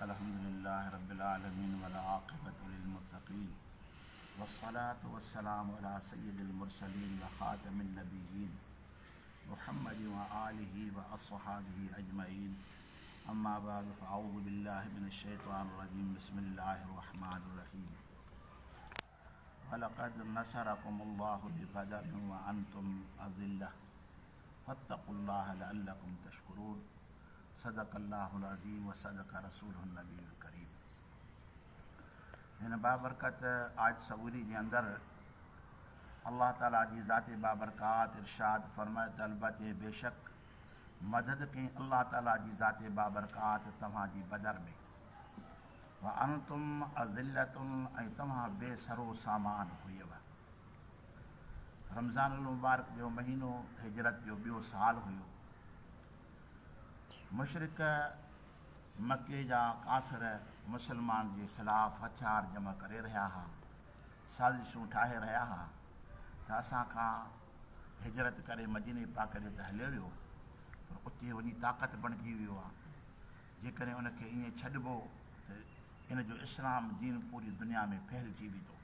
अल्हम्दुलिल्लाहि रब्बिल आलमीन वल आक़िबतु लिल मुत्तक़ीन वस्सलातु वस्सलामु अला सय्यिदिल मुरसलीन व ख़ातमिन नबिय्यीन मुहम्मद व आलिहि व अस्हाबिहि अजमईन अम्मा बअद फ़अऊज़ु बिल्लाहि मिनश शैतानिर रजीम बिस्मिल्लाहिर रहमानिर रहीम वलक़द नसरकुमुल्लाहु बिबदरिन व अंतुम अज़िल्लह फत्तक़ुल्लाह लअल्लकुम तशकुरून सदक़ल्लाहुल अज़ीम व सदक़ रसूलुहुन नबीयुल करीम। हिन बाबरकत आज सबूरी के अंदर अल्लाह ताला जी ज़ाते बाबरकात इरशाद फरमाए त अलबत्ते बेशक मदद कई अल्लाह ताला जी ज़ाते बाबरकात तव्हांजी बदर में व अंतुम अज़िल्लतुन ऐं तव्हां बेसरो सामान हुयव। रमज़ानुल मुबारक जो महीनो हिजरत जो ॿियो साल हुयो। मुशरिक मके जा काफ़िर मुसलमान के ख़िलाफ़ हथियार जमा करे रहा हा, साज़िशूं ठाहे रहा हा त असां खां हिजरत करे मदीने पाक ॾे त हलियो वियो, पर उते वञी ताक़त बणिजी वियो आहे। जेकॾहिं उनखे ईअं छॾिबो त इन जो इस्लाम दीन पूरी दुनिया में फैलिजी वेंदो।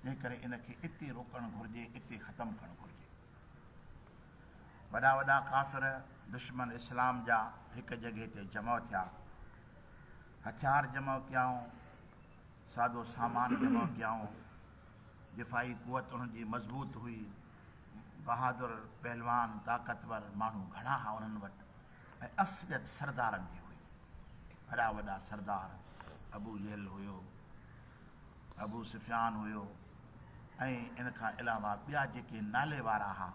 तंहिं करे इनखे इते रोकणु घुरिजे, इते ख़तमु करणु घुरिजे। वॾा वॾा काफ़िर दुश्मन इस्लाम जा हिकु जॻह ते जमा थिया, हथियार जमा कयाऊं, सादो सामान जमा कयाऊं। दिफ़ाई कुवत उन्हनि जी मज़बूत हुई, बहादुर पहलवान ताक़तवर माण्हू घणा हुआ उन्हनि वटि, ऐं असलियत सरदारनि जी हुई। वॾा वॾा सरदार अबू जहल हुयो, अबू सुफ़ियान हुयो, ऐं इन खां अलावा ॿिया जेके नाले वारा हुआ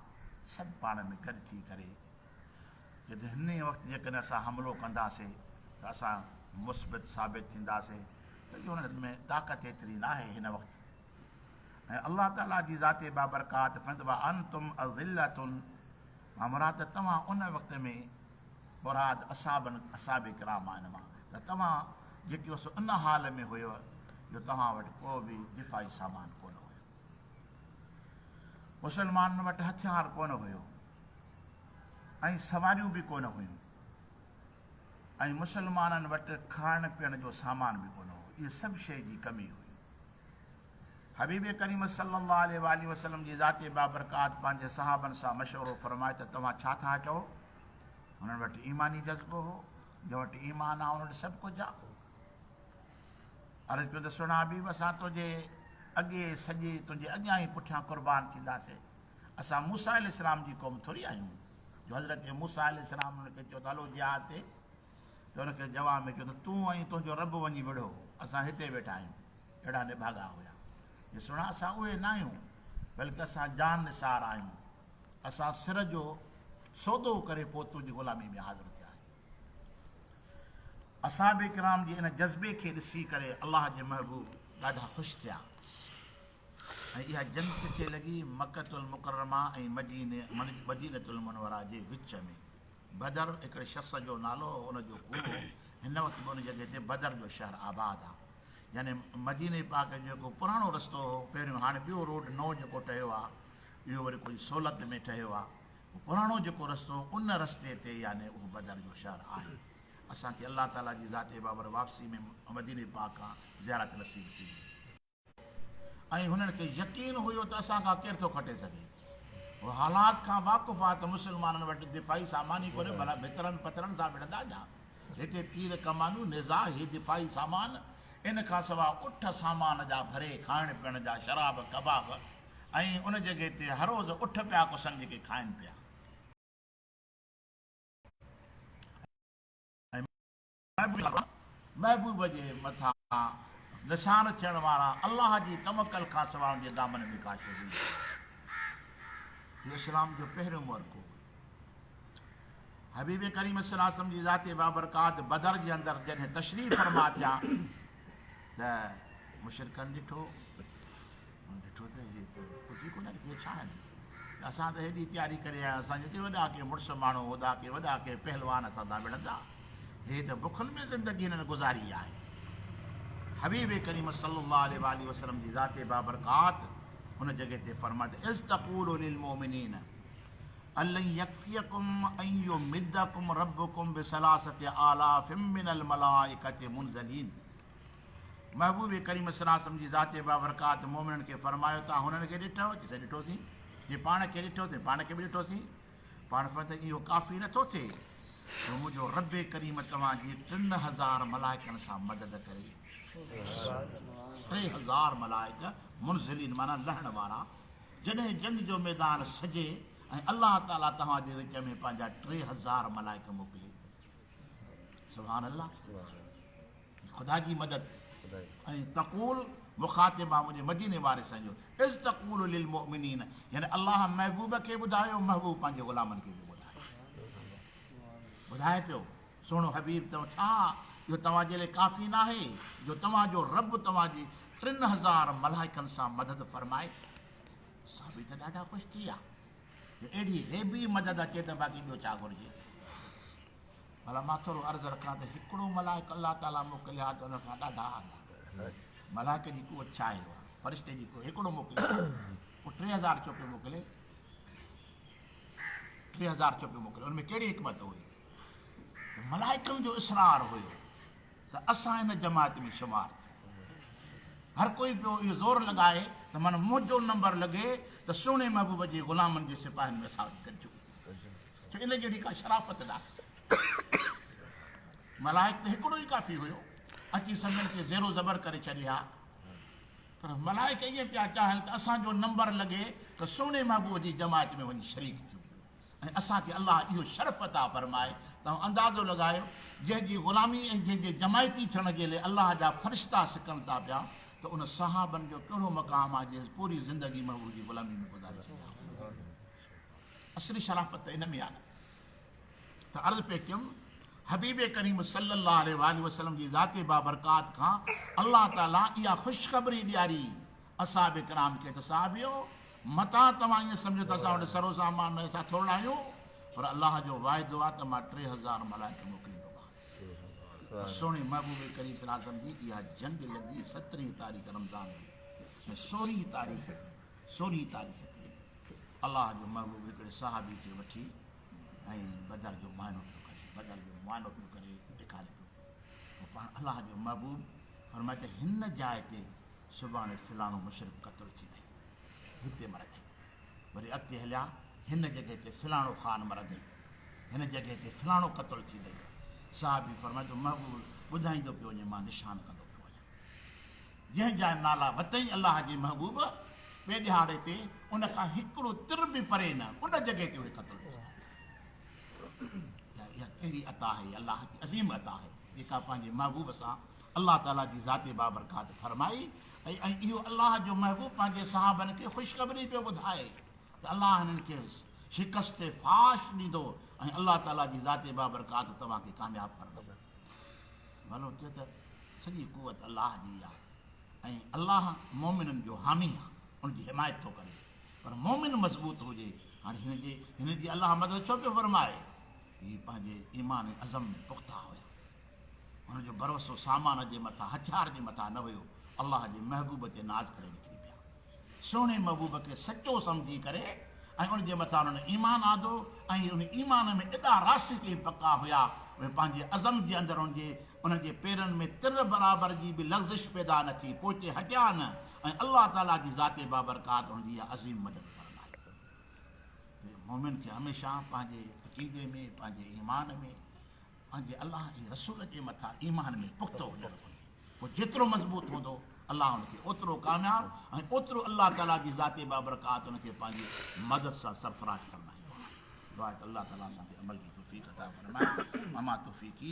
सभु पाण में गॾु थी करे जॾहिं हिन वक़्तु जेकॾहिं असां हमिलो कंदासीं त असां मुस्बित साबित थींदासीं, त इहो हुन में ताक़त एतिरी न आहे हिन वक़्तु। ऐं अल्लाह ताला जी ज़ाते बाबरकात फंदवा अंतुम अज़िल्लतुन मुराद तव्हां उन वक़्त में मुराद असाब किराम आहिनि मां त तव्हां जेके उन हाल में हुयो जो तव्हां वटि को बि दिफ़ाई सामान कोन हुयो, मुसलमाननि वटि हथियार कोन हुयो, ऐं सवारियूं बि कोन हुयूं, ऐं मुसलमाननि वटि खाइण पीअण जो सामान बि कोन हो। इहे सभु शइ जी कमी हुई। हबीब करीम सल्लल्लाहु अलैहि वसल्लम जी ज़ाते बाबरकात पंहिंजे सहाबनि सां मशवरो फरमाए त तव्हां छा था चओ। हुननि वटि ईमानी जज़्बो हो, जो वटि ईमान आहे हुन वटि सभु कुझु आहे। अर्ज़ु कयो त सुञा बि असां तुंहिंजे अॻे सॼे तुंहिंजे अॻियां ई पुठियां क़ुर्बान थींदासीं। असां मूसा अलैहिस्सलाम जी क़ौम थोरी आहियूं जो हज़रत मूसा अलैहिस्सलाम हुनखे चयो त हलो जिहाद ते, त हुनखे जवाब में चयो त तूं ऐं तुंहिंजो रब वञी विढ़ो, असां हिते वेठा आहियूं। अहिड़ा निभागा हुया। ये सुणा असां उहे न आहियूं, बल्कि असां जान निसार आहियूं। असां सिर जो सौदो करे पोइ तुंहिंजी ग़ुलामी में हाज़िर थिया आहियूं। असहाबे किराम जे इन जज़्बे खे ॾिसी करे अल्लाह जे महबूब ॾाढा ख़ुशि थिया। ऐं इहा जंग किथे लॻी? मक्कतुल मुकरमा ऐं मदीनतुल मुनव्वरा जे विच में। बदर हिकिड़े शख़्स जो नालो, उनजो कूड़ो हिन वक़्तु बि उन जॻह ते बदर जो शहर आबाद आहे। यानी मदीने पाक जो जेको पुराणो रस्तो हो, पहिरियों हाणे ॿियो रोड नओं जेको ठहियो आहे, इहो वरी कोई सहूलियत में ठहियो आहे। पुराणो जेको रस्तो उन रस्ते ते यानी उहो बदर जो शहर आहे। असांखे अल्लाह ताला जी ज़ाते बाबर वापसी में मदीने पाक खां ज़ियारत नसीब थी। ऐं हुननि खे यकीन हुयो त असां खां केरु थो खटे सघे। उहो हालात खां वाक़ुफ़ आहे त मुसलमाननि वटि दिफ़ाई सामान ई कोन्हे, भला भितरनि पथरनि सां विढ़ंदा जा। हिते तीर कमानूं निज़ा, हीअ दिफ़ाई सामान, इन खां सवाइ उठ सामान जा भरे खाइण पीअण जा शराब कबाब, ऐं उन जॻह ते हर रोज़ उठ पिया कुसनि जेके खाइनि पिया। महबूब जे मथां निशान थियण वारा अल्लाह जी तवक्कल खां सवाइ जे दामन में का शइ हुई। इस्लाम जो पहिरियों मौक़ो। हबीब करीम सल्लल्लाहु अलैहि वसल्लम जी ज़ाते बाबरकात बदर जे अंदरि जॾहिं तशरीफ़ फरमा थिया त मुशरिकनि ॾिठो त इहे त पुॼी कोन, इहे छा आहिनि? असां त हेॾी तयारी करे आया, असांजे हिते वॾा के मुड़ुस माण्हू, होॾा के वॾा के पहलवान असां सां विढ़ंदा। हे त बुखल में ज़िंदगी हिननि गुज़ारी आहे। हबीब करीम सल्लल्लाहु अलैहि वसल्लम जी ज़ाते बाबरकात हुन जॻह ते फरमाए त इस्तक़ूलु लिल मोमिनीन, अल्लन यकफियकुम अन युमिद्दकुम रब्बुकुम बिसलासति आलाफिम मिनल मलाइकति मुनज़लीन। महबूब करीम सल्लल्लाहु अलैहि वसल्लम जी ज़ात बाबरकात मोमिननि खे फरमायो था हुननि खे ॾिठो जिसे ॾिठोसीं जे पाण खे ॾिठोसीं पाण खे बि ॾिठोसीं पाण फत इहो काफ़ी नथो थिए त मुंहिंजो रब करीम तव्हांजी 3000 मलाइकनि सां मदद करे 3000 मलाइक मुनज़लीन माना लहण वारा जॾहिं जंग जो मैदान सजे ऐं अल्लाह ताला तव्हांजे विच में पंहिंजा 3000 मलाइक मोकिले सुभान अल्लाह ख़ुदा जी मदद ऐं तक़ूल मुखातिबा मुंहिंजे मदीने वारे सां जो इज़ तक़ूल लिल मुमिनीन यानी अल्लाह महबूब खे ॿुधायो महबूब पंहिंजे ग़ुलामनि खे बि ॿुधाए पियो सुहिणो हबीब तव्हां छा इहो तव्हांजे लाइ काफ़ी न आहे जो तव्हांजो रब तव्हांजी 3000 मलाइकनि सां मदद फरमाए असां बि त ॾाढा ख़ुशि थी विया अहिड़ी हेबी मदद अचे त बाक़ी ॿियो छा घुरिजे भला मां थोरो अर्ज़ु रखां त हिकिड़ो मलाइक अलाह ताला मोकिलिया त हुन खां ॾाढा मलाइक जी कुवत छा आहे फ़रिश्ते जी हिकिड़ो मोकिले पोइ 3000 छो पियो मोकिले 3000 छो पियो मोकिले हुन में कहिड़ी हिकमत हुई मलाइकनि जो इसरार हुयो त असां हिन जमात में शुमार थियूं हर कोई पियो इहो ज़ोर लॻाए त माना मुंहिंजो नंबर लॻे त सुहिणे महबूब जे ग़ुलामनि जे सिपाहियुनि में असां गॾिजूं छो इन जहिड़ी का शराफ़त न मलाइक त हिकिड़ो ई काफ़ी हुयो अची संदनि खे ज़ेरो ज़बर करे छॾिया पर मलाइक ईअं पिया चाहिनि त असांजो नंबर लॻे त सुहिणे महबूब जी जमात में वञी शरीक थियूं ऐं असांखे अलाह इहो शरफ़ अता फरमाए तव्हां अंदाज़ो लॻायो जंहिंजी ग़ुलामी ऐं जंहिंजे जमायती थियण जे लाइ अलाह जा फ़रिश्ता सिकनि था पिया त उन सहाबनि जो कहिड़ो मक़ाम आहे जंहिं पूरी ज़िंदगी महबूब जी ग़ुलामी में गुज़ारे छॾिया असली शराफ़त इन में आहे त अर्ज़ु पे कयुमि हबीब करीम सल्लल्लाहु अलैहि वसल्लम जी ज़ात बाबरकात खां अल्लाह ताला इहा ख़ुशख़बरी ॾियारी असहाब किराम खे त साहिबियो मता तव्हां ईअं सम्झो त असां वटि सरो सामान असां थोरा आहियूं पर अल्लाह जो वाइदो आहे त मां 3000 मलाइक मोकिलींदोमांव सुहिणे महबूब करीम सल्लल्लाहु अलैहि वसल्लम जी इहा जंग लॻी 17 तारीख़ रमज़ान जी ऐं 16 तारीख़ ते अल्लाह जो महबूब हिकिड़े सहाबी खे वठी ऐं बदर जो मुआइनो पियो करे ॾेखारे पियो पोइ पाण अल्लाह जो महबूब फरमाए त हिन जाइ ते सुभाणे फिलाणो मुशरिक क़तल थी वई हिते मरंदई वरी अॻिते हलिया हिन जॻह ते फिलाणो ख़ान मरंदई हिन जॻह ते फिलाणो क़तल थी वई साहिबी फरमाए त महबूब ॿुधाईंदो पियो वञे मां निशान कंदो पियो वञा जंहिं जाइ नाला वतई अल्लाह जे महबूब ॿिए ॾिहाड़े ते उन खां हिकिड़ो तिर बि परे न उन जॻह ते उहे क़तल थी इहा कहिड़ी अता आहे अलाह जी अज़ीम अता आहे जेका पंहिंजे महबूब सां अल्लाह ताला जी ज़ात बाबरकात फरमाई ऐं इहो अल्लाह जो महबूब पंहिंजे सहाबनि खे ख़ुशख़बरी पियो ॿुधाए त अल्लाह हिननि खे शिकस्त फाश ॾींदो ऐं अल्लाह ताला जी ज़ात बाबरकात तव्हांखे कामयाबु कंदो भलो थियो त सॼी कुवत अल्लाह जी आहे ऐं अल्लाह मोमिननि जो हामी आहे उनजी हिमायत थो करे पर मोमिन मज़बूत हुजे हाणे हिन जी अल्लाह मदद छो पियो फरमाए हीअ पंहिंजे ईमान अज़म में पुख़्ता हुया हुनजो भरोसो सामान जे मथां हथियार जे मथां न हुयो अल्लाह जे महबूब ते नाज़ करे निकिरी पिया सुहिणे महबूब खे सचो सम्झी करे ऐं उनजे मथां उन्हनि ईमान आदो ऐं उन ईमान में एॾा रासिक पका हुया उहे पंहिंजे अज़म जे अंदरि उनजे पेरनि में तिर बराबरि जी बि लग़्ज़िश पैदा न थी पोइ हटिया न ऐं अल्लाह ताला जी ज़ात बाबरकात हुनजी इहा अज़ीम मदद फरमाए मोमिन खे हमेशह पंहिंजे अक़ीदे में पंहिंजे ईमान में पंहिंजे अल्लाह जे रसूल जे मथां ईमान में पुख़्तो हुजणु घुरिजे पोइ जेतिरो मज़बूत हूंदो अल्लाह हुनखे ओतिरो कामयाबु ऐं ओतिरो अल्लाह ताला जी ज़ात बाबरकात हुनखे पंहिंजी मदद सां सरफ़राज़ फरमाईंदो दुआ त अल्लाह ताला असांखे अमल जी तौफ़ीक़ अता फरमाए अमा तौफ़ीक़ी